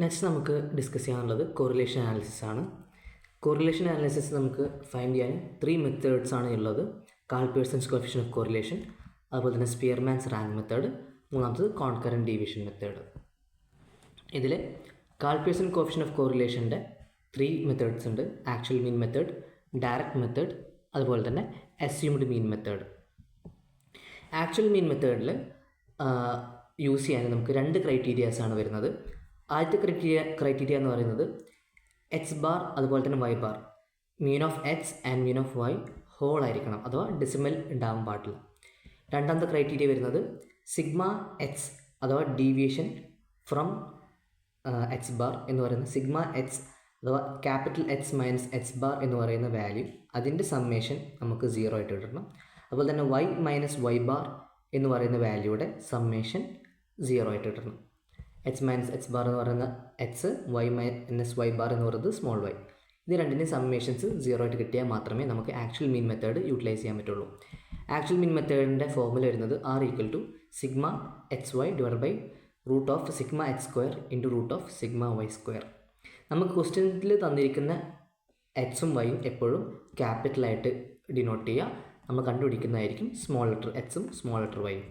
Next നമുക്ക് discuss ചെയ്യാനുള്ളത് correlation analysis ആണ്. കോറിലേഷൻ അനാലിസിസ് നമുക്ക് ഫൈൻഡ് ചെയ്യാൻ 3 മെത്തേഡ്സ് ആണ് ഉള്ളത്. Karl Pearson's coefficient of correlation, അതുപോലെ തന്നെ സ്പിയർമാൻസ് റാങ്ക് മെത്തേഡ്, മൂന്നാമത്തത് കോൺകറന്റ് ഡീവിയേഷൻ മെത്തേഡ്. ഇതിൽ കാൾ പേഴ്സൺ കോഎഫിഷ്യന്റ് ഓഫ് കോറിലേഷൻ്റെ 3 മെത്തേഡ്സ് ഉണ്ട്. Actual mean method, direct method, അതുപോലെ തന്നെ assumed mean method. Actual mean മെത്തേഡിൽ യൂസ് ചെയ്യാൻ നമുക്ക് 2 ക്രൈറ്റീരിയാസ് ആണ് വരുന്നത്. ആദ്യത്തെ ക്രൈറ്റീരിയ എന്ന് പറയുന്നത് എച്ച് ബാർ അതുപോലെ തന്നെ Y bar, mean of H and mean of Y whole ആയിരിക്കണം, അഥവാ ഡെസിമൽ ഉണ്ടാകാൻ പാടില്ല. രണ്ടാമത്തെ ക്രൈറ്റീരിയ വരുന്നത് സിഗ്മ എച്ച് അഥവാ ഡീവിയേഷൻ ഫ്രം എച്ച് ബാർ എന്ന് പറയുന്നത് സിഗ്മ എച്ച് അഥവാ capital H minus H bar എന്ന് പറയുന്ന വാല്യൂ, അതിൻ്റെ സമ്മേഷൻ നമുക്ക് 0 ആയിട്ട് ഇടണം. അതുപോലെ തന്നെ വൈ മൈനസ് വൈ ബാർ എന്ന് പറയുന്ന വാല്യൂയുടെ സമ്മേഷൻ 0 ആയിട്ട് ഇടണം. എച്ച് മൈനസ് എച്ച് ബാർ എന്ന് പറയുന്ന H, Y minus Y bar എന്ന് പറയുന്നത് സ്മോൾ വൈ. ഇത് രണ്ടിൻ്റെയും സമ്മേഷൻസ് 0 ആയിട്ട് കിട്ടിയാൽ മാത്രമേ നമുക്ക് ആക്ച്വൽ മീൻ മെത്തേഡ് യൂട്ടിലൈസ് ചെയ്യാൻ പറ്റുള്ളൂ. ആക്ച്വൽ മീൻ മെത്തേഡിൻ്റെ ഫോർമുല വരുന്നത് R equal to sigma H Y divide by root of sigma H square into root of sigma Y square. നമുക്ക് ക്വസ്റ്റ്യനിൽ തന്നിരിക്കുന്ന എച്ചും വൈയും എപ്പോഴും ക്യാപിറ്റലായിട്ട് ഡിനോട്ട് ചെയ്യുക. നമ്മൾ കണ്ടുപിടിക്കുന്നതായിരിക്കും സ്മോൾ ലെറ്റർ എച്ചും സ്മോൾ ലെറ്റർ വൈയും.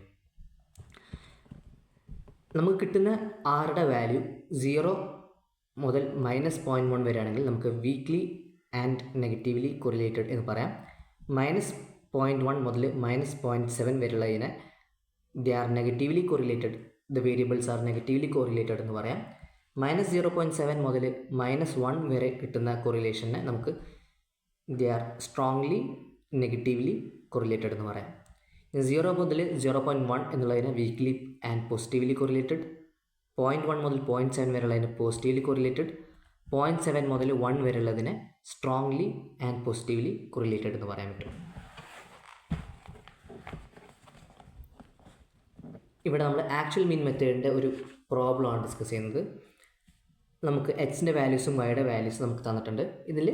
നമുക്ക് കിട്ടുന്ന ആറുടെ വാല്യൂ 0 മുതൽ -0.1 വരെയാണെങ്കിൽ നമുക്ക് വീക്ക്ലി ആൻഡ് നെഗറ്റീവ്ലി കൊറിലേറ്റഡ് എന്ന് പറയാം. -0.1 മുതൽ -0.7 വരെയുള്ളതിനെ they are negatively correlated, the variables are negatively correlated എന്ന് പറയാം. -0.7 മുതൽ -1 വരെ കിട്ടുന്ന കൊറിലേഷനെ നമുക്ക് they are strongly negatively correlated എന്ന് പറയാം. 0 മുതൽ 0.1 എന്നുള്ളതിന് വീക്ക്ലി ആൻഡ് പോസിറ്റീവ്ലി കൊറിലേറ്റഡ്, 0.1 മുതൽ 0.7 വരെയുള്ളതിന് പോസിറ്റീവ്ലി കൊറിലേറ്റഡ്, 0.7 മുതൽ 1 വരെയുള്ളതിനെ സ്ട്രോങ്ലി ആൻഡ് പോസിറ്റീവ്ലി കൊറിലേറ്റഡ് എന്ന് പറയാൻ പറ്റും. ഇവിടെ നമ്മൾ ആക്ച്വൽ മീൻ മെത്തേഡിൻ്റെ ഒരു പ്രോബ്ലമാണ് ഡിസ്കസ് ചെയ്യുന്നത്. നമുക്ക് എച്ചിൻ്റെ വാല്യൂസും വൈയുടെ വാല്യൂസും നമുക്ക് തന്നിട്ടുണ്ട്. ഇതിൽ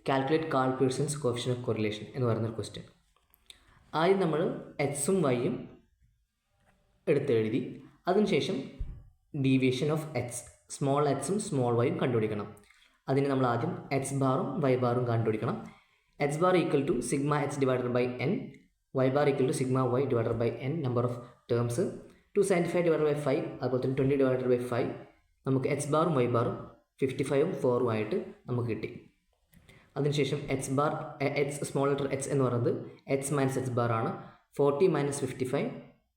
calculate Karl Pearson's coefficient of correlation എന്ന് പറയുന്നൊരു ക്വസ്റ്റ്യൻ. ആദ്യം നമ്മൾ എക്സും വൈയും എടുത്തെഴുതി, അതിനുശേഷം ഡീവിയേഷൻ ഓഫ് എച്ച്, സ്മോൾ എക്സും സ്മോൾ വൈയും കണ്ടുപിടിക്കണം. അതിന് നമ്മൾ ആദ്യം എച്ച് ബാറും വൈ ബാറും കണ്ടുപിടിക്കണം. H bar equal to sigma H divided by N, Y bar equal to sigma Y divided by N, number of terms 275 divided by 5, അതുപോലെ തന്നെ 20 ഡിവൈഡഡ് ബൈ 5. നമുക്ക് എച്ച് ബാറും വൈ ബാറും 55ഉം 4ഉം ആയിട്ട് നമുക്ക് കിട്ടി. അതിനുശേഷം H bar H small letter H എന്ന് പറയുന്നത് എച്ച് മൈനസ് എച്ച് ബാർ ആണ്. 40 minus 55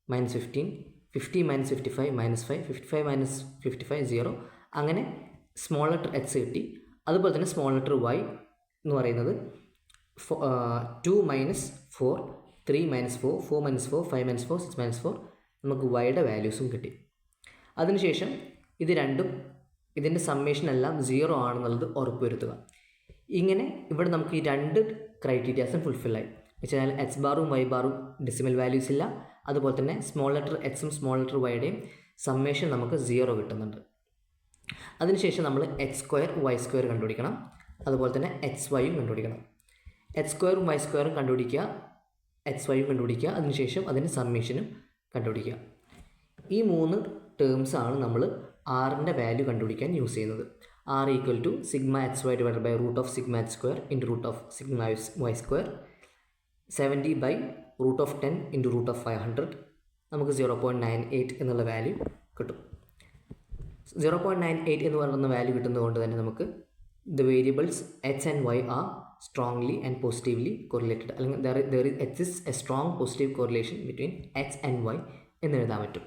minus 15, 50 minus 55 minus 5, 55 minus 55 0. അങ്ങനെ സ്മോൾ ലെറ്റർ എച്ച് കിട്ടി. അതുപോലെ തന്നെ സ്മോൾ ലെറ്റർ വൈ എന്ന് പറയുന്നത് 2 minus 4, 3 minus 4, 4 minus 4, 5 minus 4, 6 minus 4. നമുക്ക് വൈയുടെ വാല്യൂസും കിട്ടി. അതിനുശേഷം ഇത് രണ്ടും ഇതിൻ്റെ സമ്മേഷൻ എല്ലാം 0 ആണെന്നുള്ളത് ഉറപ്പുവരുത്തുക. ഇങ്ങനെ ഇവിടെ നമുക്ക് ഈ 2 ക്രൈറ്റീരിയാസും ഫുൾഫില്ലായി. വെച്ചാൽ എച്ച് ബാറും വൈ ബാറും ഡെസിമൽ വാല്യൂസ് ഇല്ല, അതുപോലെ തന്നെ സ്മോൾ ലെറ്റർ എച്ചും സ്മോൾ ലെറ്റർ വൈയുടെയും സമ്മേഷൻ നമുക്ക് 0 കിട്ടുന്നുണ്ട്. അതിനുശേഷം നമ്മൾ എച്ച് സ്ക്വയർ വൈ സ്ക്വയർ കണ്ടുപിടിക്കണം, അതുപോലെ തന്നെ എച്ച് വൈയും കണ്ടുപിടിക്കണം. എച്ച് സ്ക്വയറും വൈ സ്ക്വയറും കണ്ടുപിടിക്കുക, എച്ച് വൈയും കണ്ടുപിടിക്കുക, അതിനുശേഷം അതിൻ്റെ സമ്മേഷനും കണ്ടുപിടിക്കുക. ഈ 3 ടേംസ് ആണ് നമ്മൾ ആറിൻ്റെ വാല്യൂ കണ്ടുപിടിക്കാൻ യൂസ് ചെയ്യുന്നത്. R equal to sigma H Y divide by root of sigma H square into root of sigma Y square, 70 by root of 10 into root of 500. നമുക്ക് 0.98 എന്നുള്ള വാല്യൂ കിട്ടും. 0.98 എന്ന് പറയുന്ന വാല്യൂ കിട്ടുന്നതുകൊണ്ട് തന്നെ നമുക്ക് the variables H and Y are strongly and positively correlated, അല്ലെങ്കിൽ H is a strong positive correlation between H and Y എന്ന് എഴുതാൻ പറ്റും.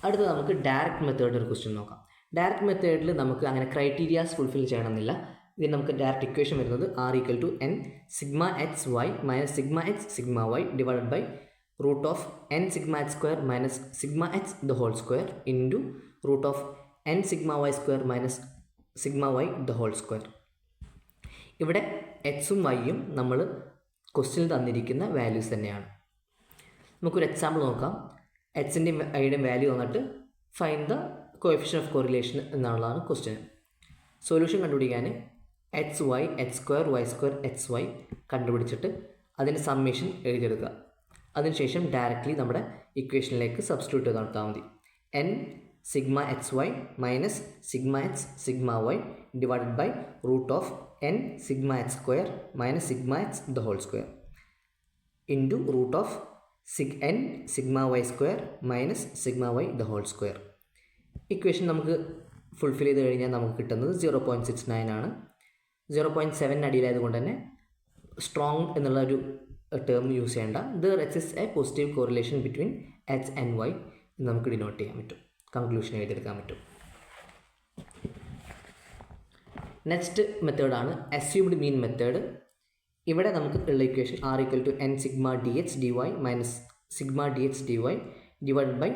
അടുത്തത് നമുക്ക് ഡയറക്റ്റ് മെത്തേഡിൻ്റെ ഒരു ക്വസ്റ്റ്യൻ നോക്കാം. ഡയറക്റ്റ് മെത്തേഡിൽ നമുക്ക് അങ്ങനെ ക്രൈറ്റീരിയാസ് ഫുൾഫിൽ ചെയ്യണമെന്നില്ല. ഇതിന് നമുക്ക് ഡയറക്റ്റ് ഇക്വേഷൻ വരുന്നത് R equal to N sigma H Y minus sigma H sigma Y divided by root of N sigma H square minus sigma H the whole square into root of N sigma Y square minus sigma Y the whole square. ഇവിടെ എക്സും വൈയും നമ്മൾ ക്വസ്റ്റ്യനിൽ തന്നിരിക്കുന്ന values തന്നെയാണ്. നമുക്കൊരു example നോക്കാം. എച്ചിൻ്റെയും വൈയുടെയും വാല്യൂ തന്നിട്ട് find the coefficient of correlation എന്നുള്ളതാണ് ക്വസ്റ്റ്യൻ. സൊല്യൂഷൻ കണ്ടുപിടിക്കാൻ H Y H square Y square H Y കണ്ടുപിടിച്ചിട്ട് അതിൻ്റെ സമ്മേഷൻ എഴുതിയെടുക്കുക. അതിനുശേഷം ഡയറക്റ്റ്ലി നമ്മുടെ ഇക്വേഷനിലേക്ക് സബ്സ്റ്റിറ്റ്യൂട്ട് നടത്താൽ മതി. n sigma xy minus sigma x sigma y divided by root of n sigma x square minus sigma x the whole square into root of n sigma y square minus sigma y the whole square. Equation നമുക്ക് fulfil ചെയ്ത് കഴിഞ്ഞാൽ നമുക്ക് കിട്ടുന്നത് 0.69 ആണ്. 0.7 അടിയിലായതുകൊണ്ട് തന്നെ strong എന്നുള്ള ഒരു term use ചെയ്യേണ്ട. There exist a positive correlation between H and Y എന്ന് നമുക്ക് ഡിനോട്ട് ചെയ്യാൻ പറ്റും, കൺക്ലൂഷൻ എഴുതിയെടുക്കാൻ പറ്റും. നെക്സ്റ്റ് മെത്തേഡാണ് അസ്യൂംഡ് മീൻ മെത്തേഡ്. ഇവിടെ നമുക്ക് ഉള്ള equation R equal to N sigma D H D Y minus sigma D H D Y divide by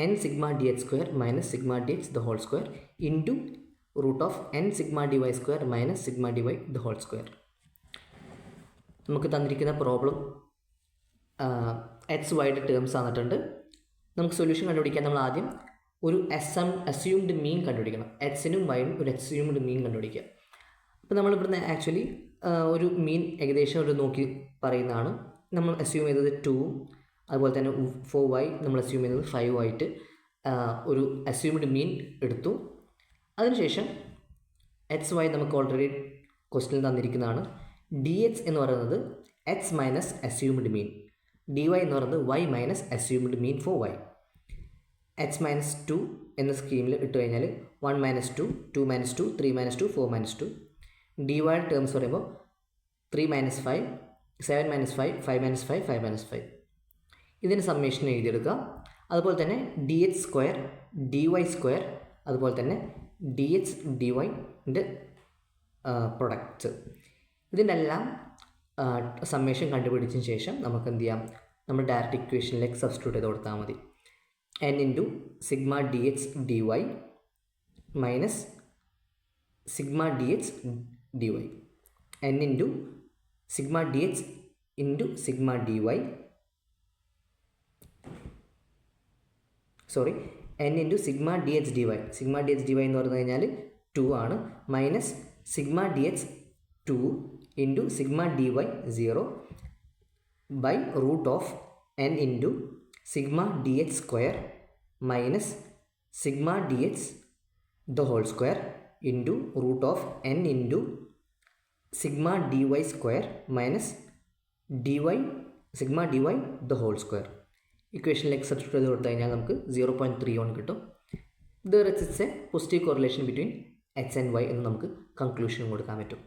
N sigma D H square minus sigma D H the whole square into root of N sigma D Y square minus sigma D Y the whole square. നമുക്ക് തന്നിരിക്കുന്ന problem X വൈയുടെ terms തന്നിട്ടുണ്ട്. നമുക്ക് solution കണ്ടുപിടിക്കാൻ നമ്മൾ ആദ്യം ഒരു assumed മീൻ കണ്ടുപിടിക്കണം. എക്സിനും വൈനും ഒരു അസ്യൂംഡ് മീൻ കണ്ടുപിടിക്കുക. അപ്പോൾ നമ്മളിവിടുന്ന് ആക്ച്വലി ഒരു മീൻ ഏകദേശം ഒരു നോക്കി പറയുന്നതാണ്. നമ്മൾ അസ്യൂം ചെയ്തത് 2ഉം അതുപോലെ തന്നെ ഫോർ വൈ നമ്മൾ അസ്യൂം ചെയ്തത് 5 ആയിട്ട് ഒരു അസ്യൂംഡ് മീൻ എടുത്തു. അതിനുശേഷം എക്സ് വൈ നമുക്ക് ഓൾറെഡി ക്വസ്റ്റ്യൻ തന്നിരിക്കുന്നതാണ്. ഡി എക്സ് എന്ന് പറയുന്നത് X minus assumed mean, D Y എന്ന് പറയുന്നത് Y minus assumed mean for Y. X minus 2 എന്ന സ്കീമിൽ ഇട്ട് കഴിഞ്ഞാൽ 1 minus 2, 2 minus 2, 3 minus 2, 4 minus 2. D വൈയുടെ ടേംസ് പറയുമ്പോൾ 3 മൈനസ് 5, 7 മൈനസ് 5, 5 മൈനസ് 5, 5 മൈനസ് 5. ഇതിന് സമ്മേഷൻ എഴുതിയെടുക്കുക. അതുപോലെ തന്നെ D H square, D Y square, അതുപോലെ തന്നെ ഡി എച്ച് ഡി വൈൻ്റെ പ്രൊഡക്റ്റ്, ഇതിൻ്റെ എല്ലാം സമ്മേഷൻ കണ്ടുപിടിച്ചതിന് ശേഷം നമുക്ക് എന്ത് ചെയ്യാം, നമ്മൾ ഡയറക്റ്റ് ഇക്വേഷനിലേക്ക് സബ്സ്റ്റിറ്റ്യൂട്ട് ചെയ്ത് കൊടുത്താൽ മതി. N into sigma D H D Y minus sigma D H D Y, N into sigma D H into sigma D Y, sorry N into sigma D H D Y. Sigma D H D Y എന്ന് പറഞ്ഞു കഴിഞ്ഞാൽ 2 ആണ്, minus sigma D H 2 into sigma D Y 0 by root of N into sigma D H square minus sigma D H the whole square into root of N into sigma D Y square minus D Y sigma D Y the whole square. ഇക്വേഷനിലേക്ക് substitute ചെയ്ത് കൊടുത്തു കഴിഞ്ഞാൽ നമുക്ക് 0.31 കിട്ടും. There exist a positive correlation between X and Y എന്ന് നമുക്ക് conclusion കൊടുക്കാൻ പറ്റും.